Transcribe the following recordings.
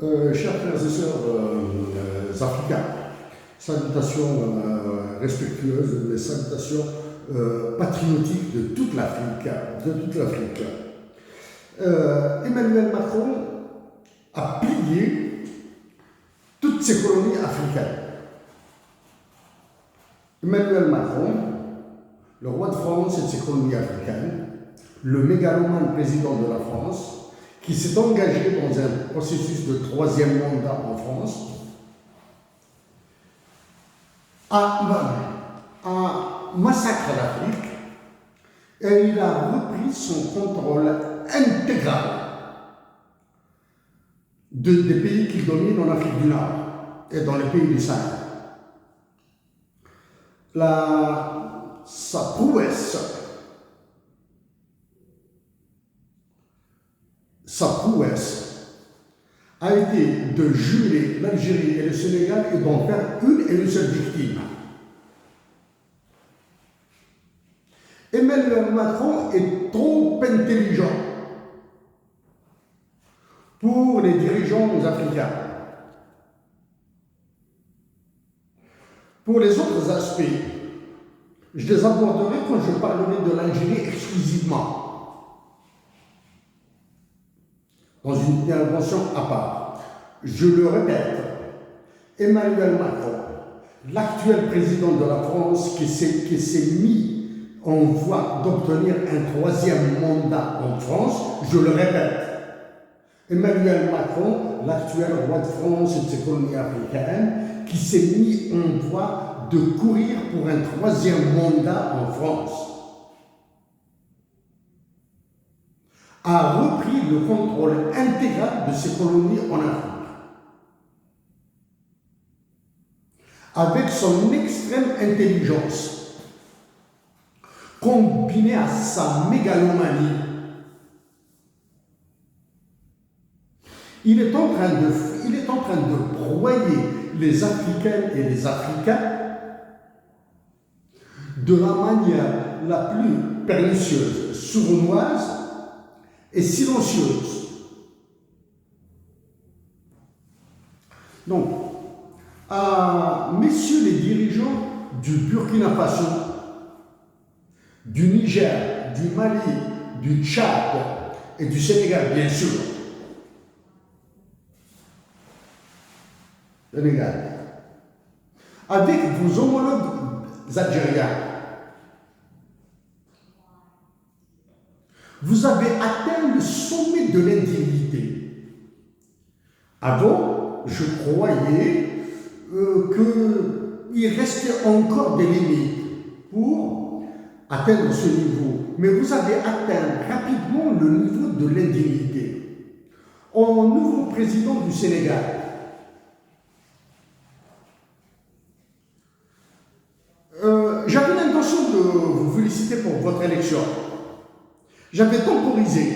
Chers frères et sœurs africains, salutations respectueuses, mais salutations patriotiques de toute l'Afrique. Emmanuel Macron a plié toutes ces colonies africaines. Emmanuel Macron, le roi de France et de ses colonies africaines, le mégalomane président de la France, qui s'est engagé dans un processus de troisième mandat en France, a massacré l'Afrique et il a repris son contrôle intégral des pays qui dominent en Afrique du Nord et dans les pays du Sahel. Sa prouesse a été de jurer l'Algérie et le Sénégal et d'en faire une et une seule victime. Emmanuel Macron est trop intelligent pour les dirigeants africains. Pour les autres aspects, je les aborderai quand je parlerai de l'Algérie exclusivement, dans une intervention à part. Je le répète, Emmanuel Macron, l'actuel président de la France qui s'est mis en voie d'obtenir un troisième mandat en France, je le répète, Emmanuel Macron, l'actuel roi de France et de ses colonies africaines, qui s'est mis en voie de courir pour un troisième mandat en France, a repris le contrôle intégral de ses colonies en Afrique. Avec son extrême intelligence, combinée à sa mégalomanie, il est en train de broyer les Africaines et les Africains de la manière la plus pernicieuse, sournoise et silencieuse. Donc, à messieurs les dirigeants du Burkina Faso, du Niger, du Mali, du Tchad et du Sénégal, bien sûr. Sénégal. Avec vos homologues algériens, vous avez atteint le sommet de l'indignité. Avant, je croyais qu'il restait encore des limites pour atteindre ce niveau. Mais vous avez atteint rapidement le niveau de l'indignité. En nouveau président du Sénégal, j'avais l'intention de vous féliciter pour votre élection. J'avais temporisé.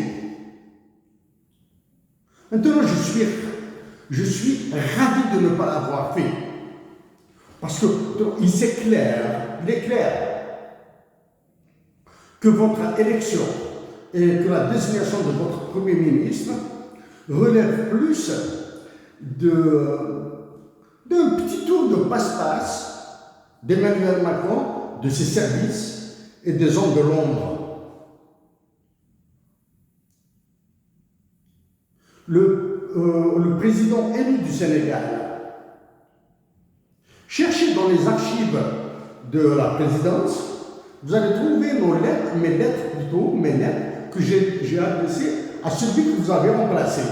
Maintenant, je suis ravi de ne pas l'avoir fait. Parce que il est clair que votre élection et que la désignation de votre Premier ministre relève plus d'un petit tour de passe-passe d'Emmanuel Macron, de ses services et des hommes de l'ombre. Le président élu du Sénégal, cherchez dans les archives de la présidence, vous allez trouver mes lettres que j'ai adressées à celui que vous avez remplacé.